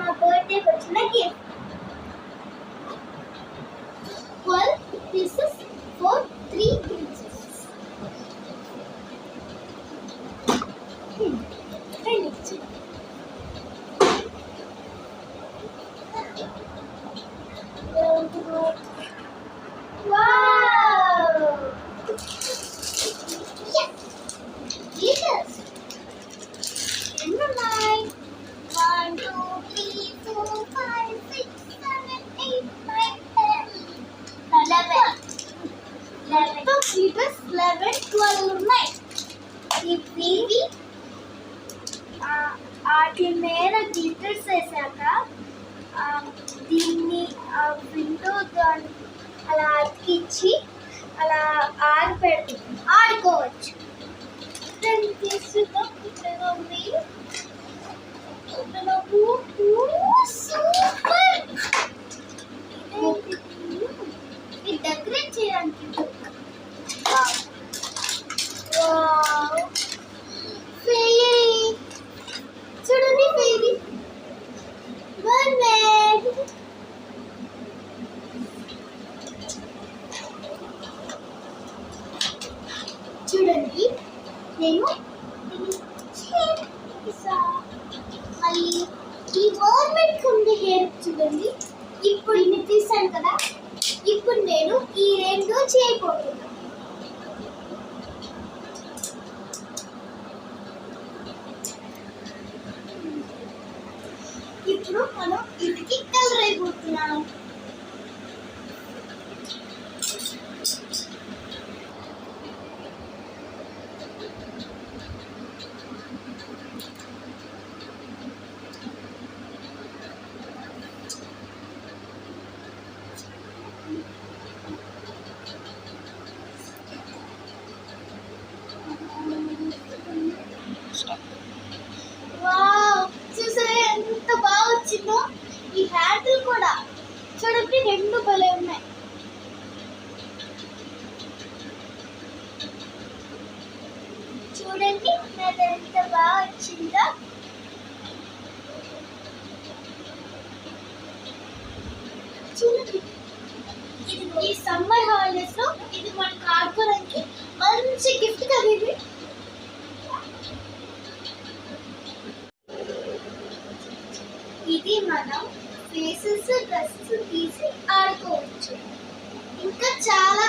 నా బర్త్డేకి వచ్చిన gift 12 pieces for 3 pieces. Wow! Yes! Letters. Number 9. 1, 2, 3, 4, 5, 6, 7, 8, 9, 10. 11. 11 letters. 11, 12 ఉన్నాయి. ఇవి వాటి మీద గ్లిటర్స్ వేసాక దీన్ని విండో అలా అతికించి అలా ఆడుకోవచ్చు. దాన్ని తీసుకుందాం. ఇక్కడ ఉంది సూపర్. ఇది డెకరేట్ చేయడానికి చూడండి ఫెయిరీ చూడండి. నేను మళ్ళీ ఈ గవర్నమెంట్ ఉంది హెయిర్ చూడండి. ఇప్పుడు ఇన్ని తీసాను కదా, ఇప్పుడు నేను ఈ రెండు చేయబోతున్నాను. ఇప్పుడు మనం వీటికి కలర్ అయిపోతున్నాం. చూసారా ఎంత బాగా వచ్చిందో. ఈ హ్యాండిల్ కూడా చూడండి, రెండు భలే ఉన్నాయి. చూడండి నాకు ఎంత బాగా వచ్చిందో. చూడండి, ఇది ఈ సమ్మర్ హాలిడేస్ లో ఇది మనకు ఆడుకోవడానికి మంచి గిఫ్ట్ కదా ఇది. ఇది మనం ఫేసెస్ డ్రెస్సెస్ తీసి ఆడుకోవచ్చు. ఇంకా చాలా